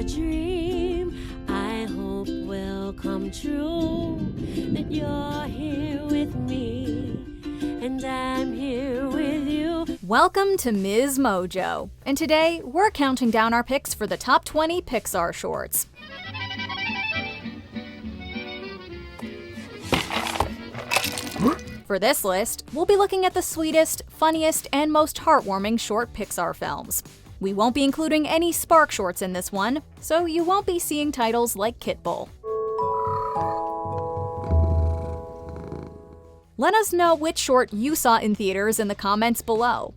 dream I hope will come true, that you're here with me and I'm here with you. Welcome to MsMojo, and today we're counting down our picks for the top 20 Pixar shorts. For this list, we'll be looking at the sweetest, funniest, and most heartwarming short Pixar films. We won't be including any Spark shorts in this one, so you won't be seeing titles like Kit Bull. Let us know which short you saw in theaters in the comments below.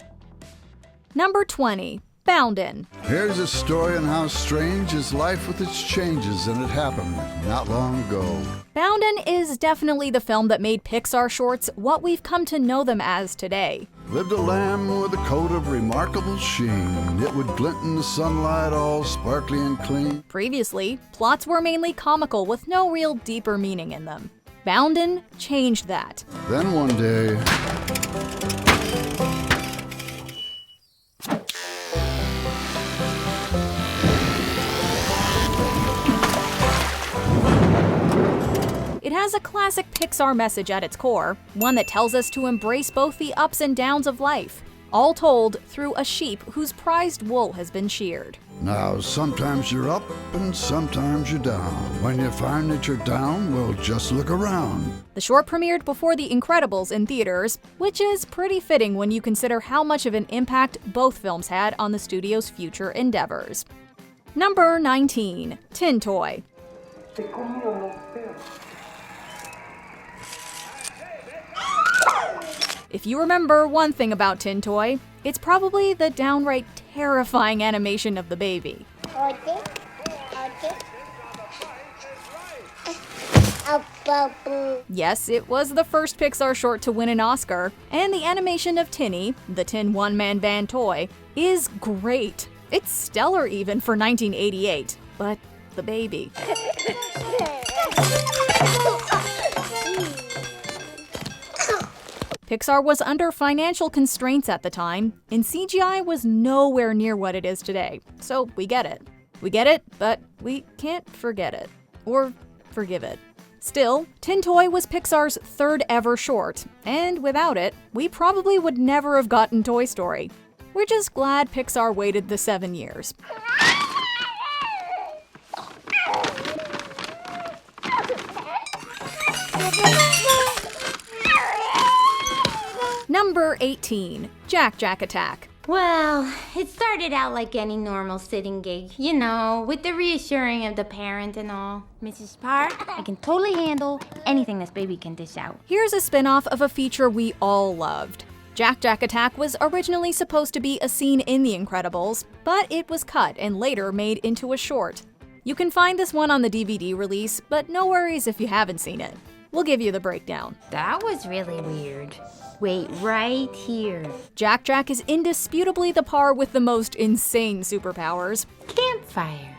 Number 20. Boundin'. Here's a story on how strange is life with its changes, and it happened not long ago. Boundin' is definitely the film that made Pixar shorts what we've come to know them as today. Lived a lamb with a coat of remarkable sheen. It would glint in the sunlight, all sparkly and clean. Previously, plots were mainly comical with no real deeper meaning in them. Boundin' changed that. Then one day, it has a classic Pixar message at its core, one that tells us to embrace both the ups and downs of life, all told through a sheep whose prized wool has been sheared. now sometimes you're up and sometimes you're down. When you find that you're down, well, just look around. The short premiered before The Incredibles in theaters, which is pretty fitting when you consider how much of an impact both films had on the studio's future endeavors. Number 19. Tin Toy. If you remember one thing about Tin Toy, it's probably the downright terrifying animation of the baby. Yes, it was the first Pixar short to win an Oscar, and the animation of Tinny, the tin one-man band toy, is great. It's stellar even for 1988, but the baby. Pixar was under financial constraints at the time, and CGI was nowhere near what it is today, so we get it. We get it, but we can't forget it. Or forgive it. Still, Tin Toy was Pixar's third ever short, and without it, we probably would never have gotten Toy Story. We're just glad Pixar waited the 7 years. Number 18. Jack Jack Attack. Well, it started out like any normal sitting gig, you know, with the reassuring of the parent and all. Mrs. Park, I can totally handle anything this baby can dish out. Here's a spin-off of a feature we all loved. Jack Jack Attack was originally supposed to be a scene in The Incredibles, but it was cut and later made into a short. You can find this one on the DVD release, but no worries if you haven't seen it. We'll give you the breakdown. That was really weird. Wait, right here. Jack Jack is indisputably the par with the most insane superpowers. Campfire.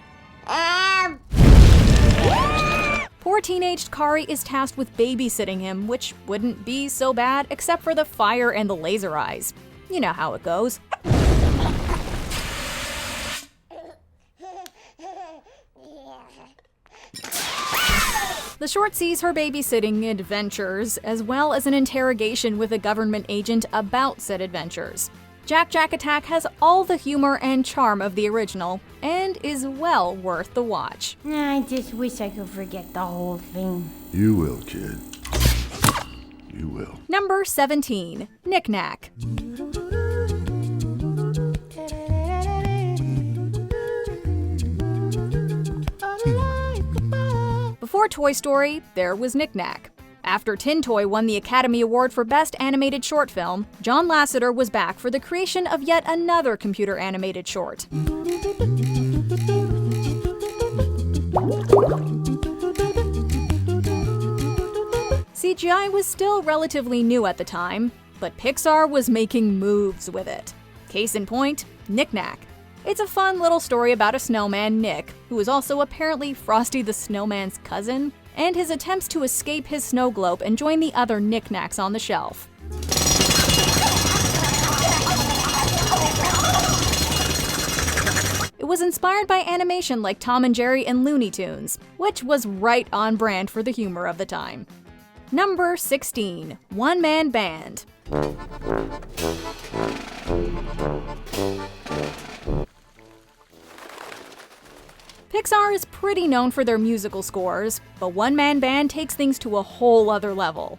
Poor teenaged Kari is tasked with babysitting him, which wouldn't be so bad except for the fire and the laser eyes. You know how it goes. The short sees her babysitting adventures, as well as an interrogation with a government agent about said adventures. Jack Jack Attack has all the humor and charm of the original, and is well worth the watch. I just wish I could forget the whole thing. You will, kid. You will. Number 17. Knick Knack. Before Toy Story, there was Knick Knack. After Tin Toy won the Academy Award for Best Animated Short Film, John Lasseter was back for the creation of yet another computer animated short. CGI was still relatively new at the time, but Pixar was making moves with it. Case in point, Knick Knack. It's a fun little story about a snowman, Nick, who is also apparently Frosty the Snowman's cousin, and his attempts to escape his snow globe and join the other knickknacks on the shelf. It was inspired by animation like Tom and Jerry and Looney Tunes, which was right on brand for the humor of the time. Number 16. One-Man Band. Pixar is pretty known for their musical scores, but One Man Band takes things to a whole other level.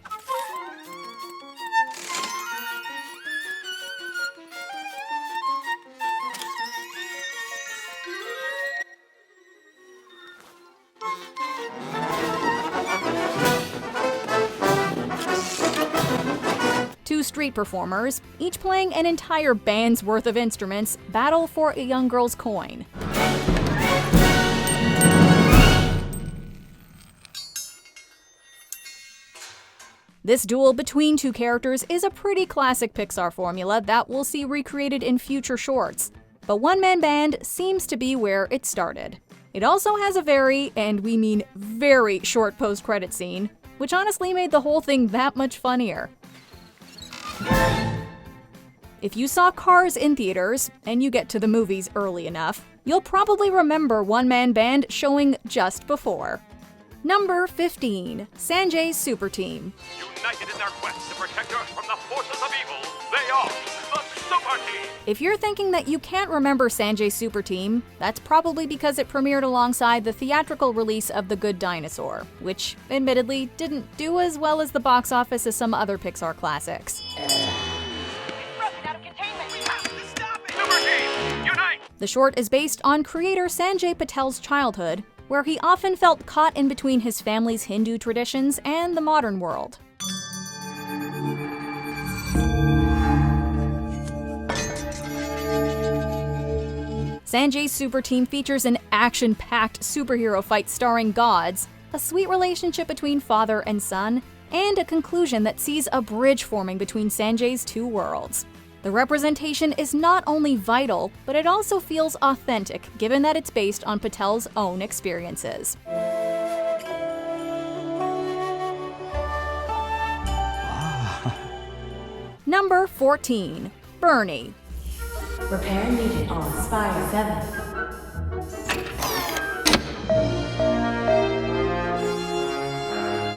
Two street performers, each playing an entire band's worth of instruments, battle for a young girl's coin. This duel between two characters is a pretty classic Pixar formula that we'll see recreated in future shorts, but One Man Band seems to be where it started. It also has a very, and we mean very, short post-credit scene, which honestly made the whole thing that much funnier. If you saw Cars in theaters, and you get to the movies early enough, you'll probably remember One Man Band showing just before. Number 15. Sanjay's Super Team. United in their quest to protect Earth from the forces of evil, they are the Super Team! If you're thinking that you can't remember Sanjay's Super Team, that's probably because it premiered alongside the theatrical release of The Good Dinosaur, which, admittedly, didn't do as well as the box office as some other Pixar classics. The short is based on creator Sanjay Patel's childhood, where he often felt caught in between his family's Hindu traditions and the modern world. Sanjay's Super Team features an action-packed superhero fight starring gods, a sweet relationship between father and son, and a conclusion that sees a bridge forming between Sanjay's two worlds. The representation is not only vital, but it also feels authentic, given that it's based on Patel's own experiences. Number 14. Bernie. Repair needed on Spire 7.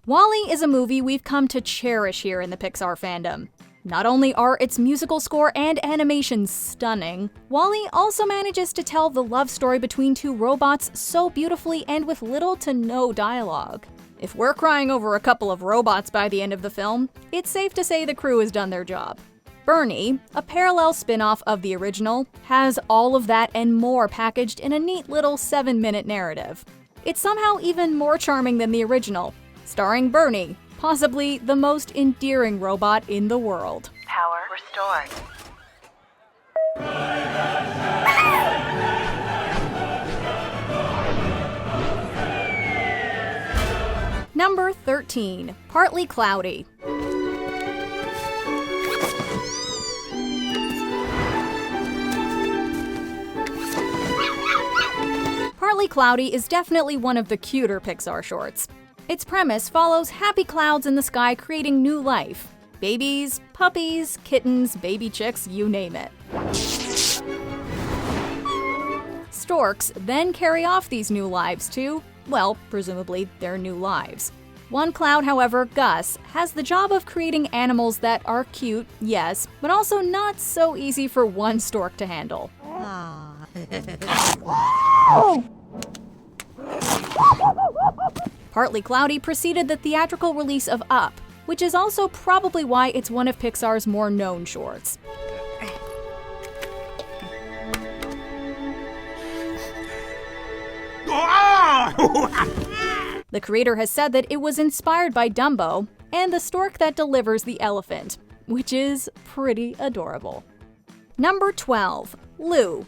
WALL-E is a movie we've come to cherish here in the Pixar fandom. Not only are its musical score and animation stunning, WALL-E also manages to tell the love story between two robots so beautifully and with little to no dialogue. If we're crying over a couple of robots by the end of the film, it's safe to say the crew has done their job. Bernie, a parallel spin-off of the original, has all of that and more packaged in a neat little 7-minute narrative. It's somehow even more charming than the original, starring Bernie, possibly the most endearing robot in the world. Power restored. Number 13. Partly Cloudy. Partly Cloudy is definitely one of the cuter Pixar shorts. Its premise follows happy clouds in the sky creating new life. Babies, puppies, kittens, baby chicks, you name it. Storks then carry off these new lives to, well, presumably their new lives. One cloud, however, Gus, has the job of creating animals that are cute, yes, but also not so easy for one stork to handle. Partly Cloudy preceded the theatrical release of Up, which is also probably why it's one of Pixar's more known shorts. The creator has said that it was inspired by Dumbo and the stork that delivers the elephant, which is pretty adorable. Number 12. Lou.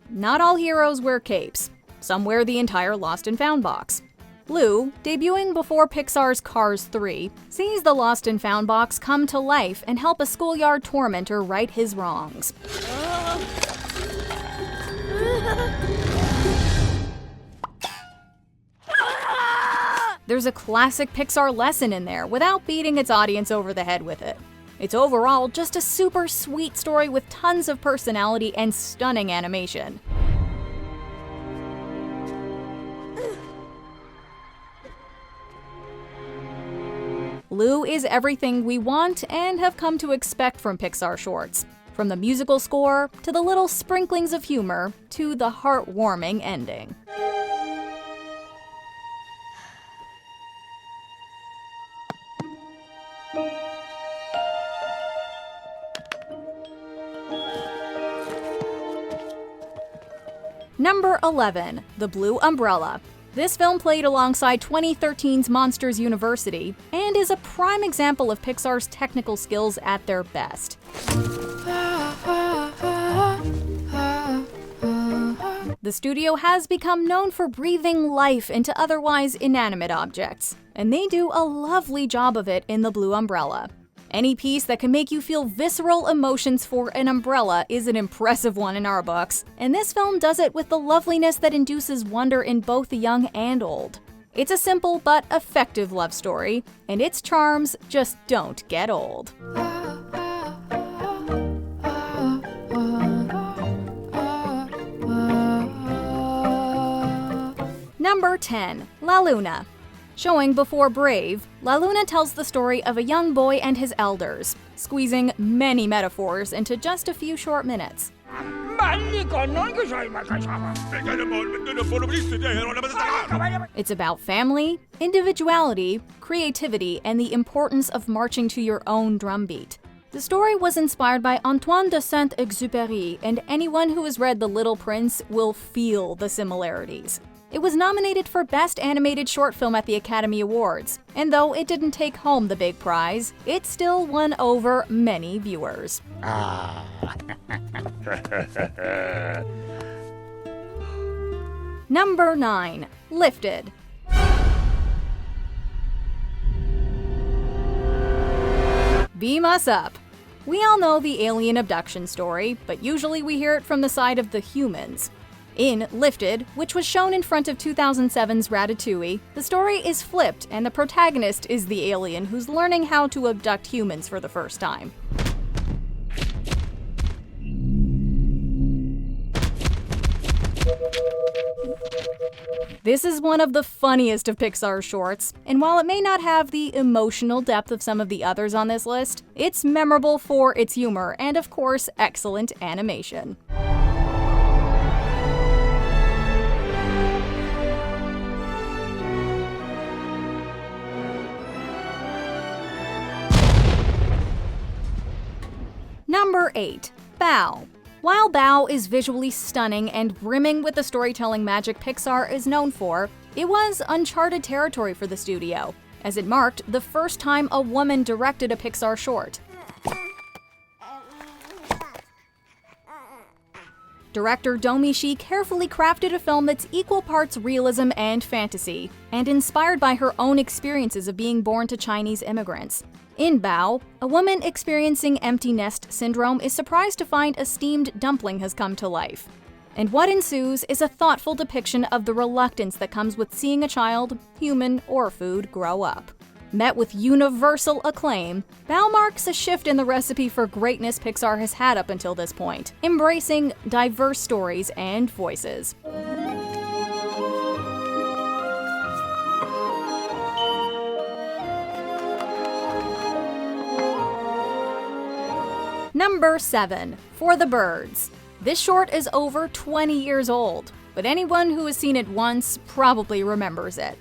Not all heroes wear capes. Some wear the entire Lost and Found box. Lou, debuting before Pixar's Cars 3, sees the Lost and Found box come to life and help a schoolyard tormentor right his wrongs. There's a classic Pixar lesson in there without beating its audience over the head with it. It's overall just a super sweet story with tons of personality and stunning animation. Lou is everything we want and have come to expect from Pixar shorts. From the musical score, to the little sprinklings of humor, to the heartwarming ending. Number 11, The Blue Umbrella. This film played alongside 2013's Monsters University and is a prime example of Pixar's technical skills at their best. The studio has become known for breathing life into otherwise inanimate objects, and they do a lovely job of it in The Blue Umbrella. Any piece that can make you feel visceral emotions for an umbrella is an impressive one in our books, and this film does it with the loveliness that induces wonder in both the young and old. It's a simple but effective love story, and its charms just don't get old. Number 10, La Luna. Showing before Brave, La Luna tells the story of a young boy and his elders, squeezing many metaphors into just a few short minutes. It's about family, individuality, creativity, and the importance of marching to your own drumbeat. The story was inspired by Antoine de Saint-Exupéry, and anyone who has read The Little Prince will feel the similarities. It was nominated for Best Animated Short Film at the Academy Awards, and though it didn't take home the big prize, it still won over many viewers. Number 9, Lifted. Beam us up. We all know the alien abduction story, but usually we hear it from the side of the humans. In Lifted, which was shown in front of 2007's Ratatouille, the story is flipped and the protagonist is the alien who's learning how to abduct humans for the first time. This is one of the funniest of Pixar's shorts, and while it may not have the emotional depth of some of the others on this list, it's memorable for its humor and, of course, excellent animation. Number 8, Bao. While Bao is visually stunning and brimming with the storytelling magic Pixar is known for, it was uncharted territory for the studio, as it marked the first time a woman directed a Pixar short. Director Domee Shi carefully crafted a film that's equal parts realism and fantasy, and inspired by her own experiences of being born to Chinese immigrants. In Bao, a woman experiencing empty nest syndrome is surprised to find a steamed dumpling has come to life. And what ensues is a thoughtful depiction of the reluctance that comes with seeing a child, human or food, grow up. Met with universal acclaim, Bao marks a shift in the recipe for greatness Pixar has had up until this point, embracing diverse stories and voices. Number 7, For the Birds. This short is over 20 years old, but anyone who has seen it once probably remembers it.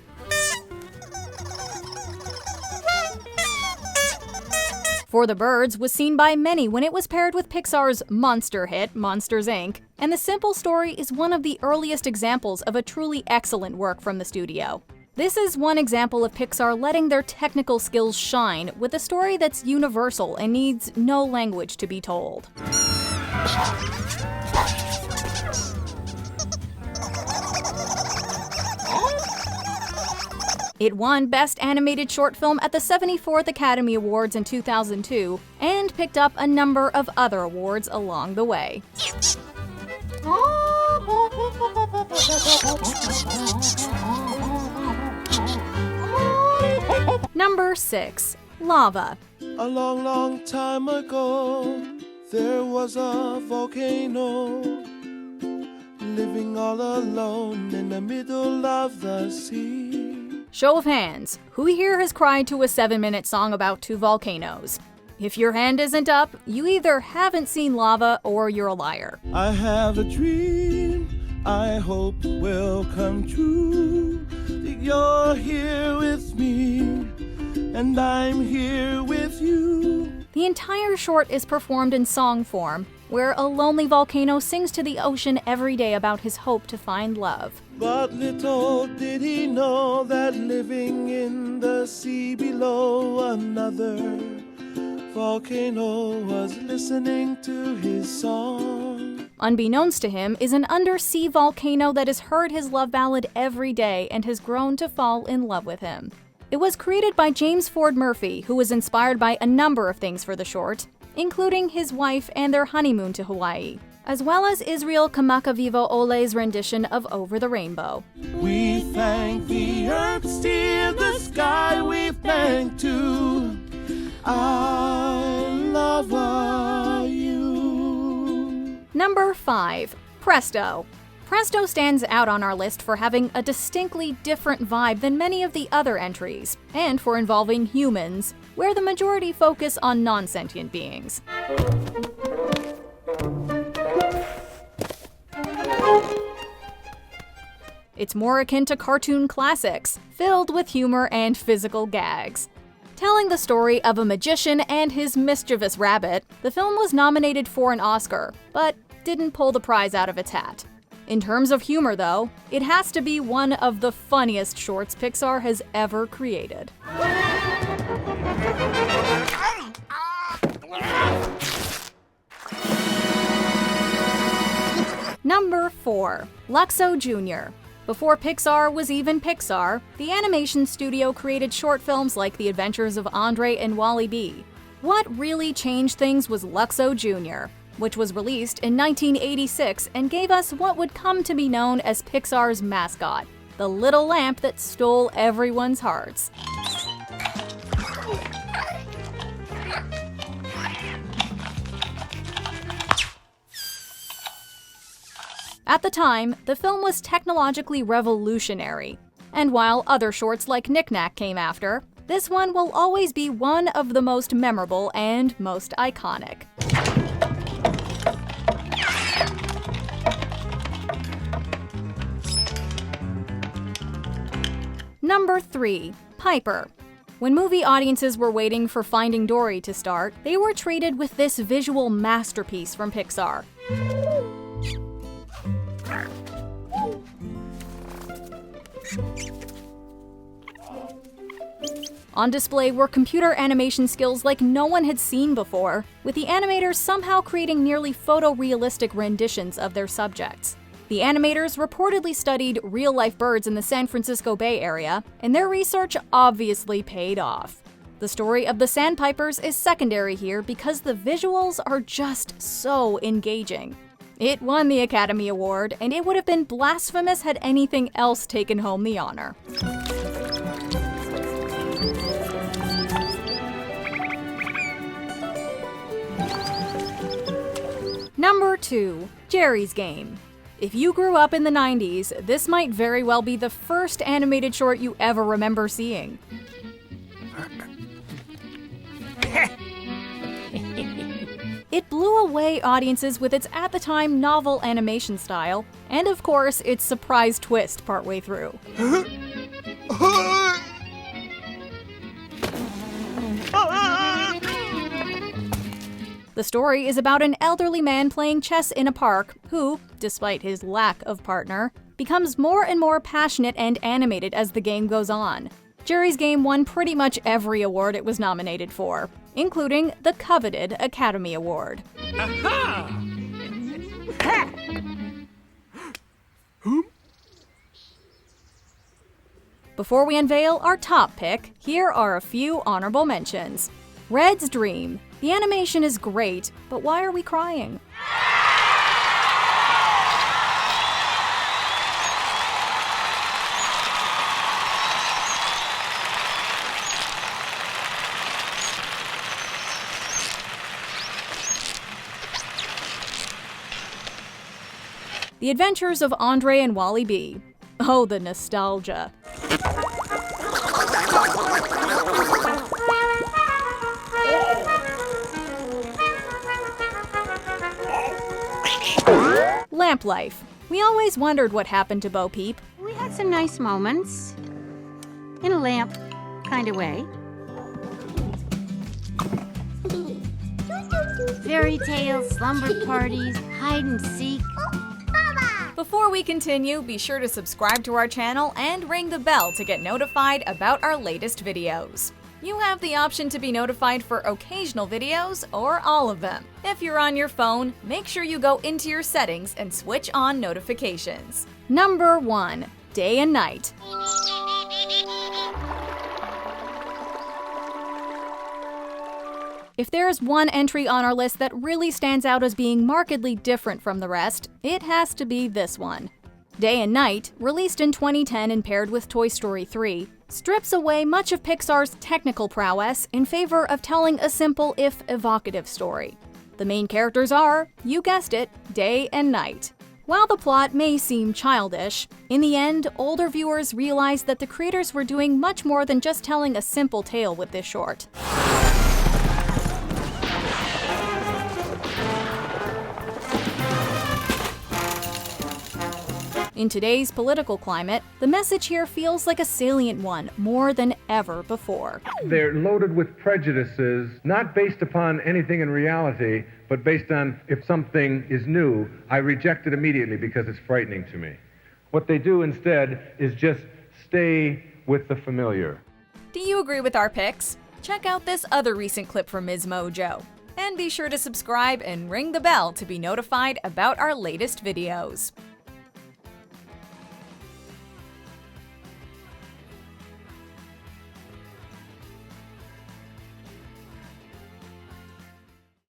For the Birds was seen by many when it was paired with Pixar's monster hit, Monsters, Inc., and the simple story is one of the earliest examples of a truly excellent work from the studio. This is one example of Pixar letting their technical skills shine with a story that's universal and needs no language to be told. It won Best Animated Short Film at the 74th Academy Awards in 2002 and picked up a number of other awards along the way. Number 6, Lava. A long, long time ago, there was a volcano living all alone in the middle of the sea. Show of hands, who here has cried to a 7-minute song about 2 volcanoes? If your hand isn't up, you either haven't seen lava or you're a liar. I have a dream I hope will come true. That you're here with me, and I'm here with you. The entire short is performed in song form, where a lonely volcano sings to the ocean every day about his hope to find love. But little did he know that living in the sea below, another volcano was listening to his song. Unbeknownst to him is an undersea volcano that has heard his love ballad every day and has grown to fall in love with him. It was created by James Ford Murphy, who was inspired by a number of things for the short, including his wife and their honeymoon to Hawaii, as well as Israel Kamakawiwo Ole's rendition of Over the Rainbow. We thank the earth, steer the sky, we thank to I love you. Number 5. Presto. Presto stands out on our list for having a distinctly different vibe than many of the other entries, and for involving humans, where the majority focus on non-sentient beings. It's more akin to cartoon classics, filled with humor and physical gags. Telling the story of a magician and his mischievous rabbit, the film was nominated for an Oscar, but didn't pull the prize out of its hat. In terms of humor, though, it has to be one of the funniest shorts Pixar has ever created. Number 4. Luxo Jr. Before Pixar was even Pixar, the animation studio created short films like The Adventures of Andre and Wally B. What really changed things was Luxo Jr., which was released in 1986 and gave us what would come to be known as Pixar's mascot, the little lamp that stole everyone's hearts. At the time, the film was technologically revolutionary, and while other shorts like Knick Knack came after, this one will always be one of the most memorable and most iconic. Number 3. Piper. When movie audiences were waiting for Finding Dory to start, they were treated with this visual masterpiece from Pixar. On display were computer animation skills like no one had seen before, with the animators somehow creating nearly photorealistic renditions of their subjects. The animators reportedly studied real-life birds in the San Francisco Bay Area, and their research obviously paid off. The story of the Sandpipers is secondary here because the visuals are just so engaging. It won the Academy Award, and it would have been blasphemous had anything else taken home the honor. Number 2. Jerry's Game. If you grew up in the 90s, this might very well be the first animated short you ever remember seeing. It blew away audiences with its at the time novel animation style, and of course its surprise twist partway through. The story is about an elderly man playing chess in a park who, despite his lack of partner, becomes more and more passionate and animated as the game goes on. Jerry's Game won pretty much every award it was nominated for, including the coveted Academy Award. Aha! Before we unveil our top pick, here are a few honorable mentions. Red's Dream. The animation is great, but why are we crying? The Adventures of Andre and Wally B. Oh, the nostalgia. Lamp Life. We always wondered what happened to Bo Peep. We had some nice moments. In a lamp kind of way. Fairy tales, slumber parties, hide and seek. Before we continue, be sure to subscribe to our channel and ring the bell to get notified about our latest videos. You have the option to be notified for occasional videos or all of them. If you're on your phone, make sure you go into your settings and switch on notifications. Number 1. Day and Night. If there's one entry on our list that really stands out as being markedly different from the rest, it has to be this one. Day and Night, released in 2010 and paired with Toy Story 3, strips away much of Pixar's technical prowess in favor of telling a simple if evocative story. The main characters are, you guessed it, Day and Night. While the plot may seem childish, in the end, older viewers realized that the creators were doing much more than just telling a simple tale with this short. In today's political climate, the message here feels like a salient one more than ever before. They're loaded with prejudices, not based upon anything in reality, but based on if something is new, I reject it immediately because it's frightening to me. What they do instead is just stay with the familiar. Do you agree with our picks? Check out this other recent clip from MsMojo. And be sure to subscribe and ring the bell to be notified about our latest videos.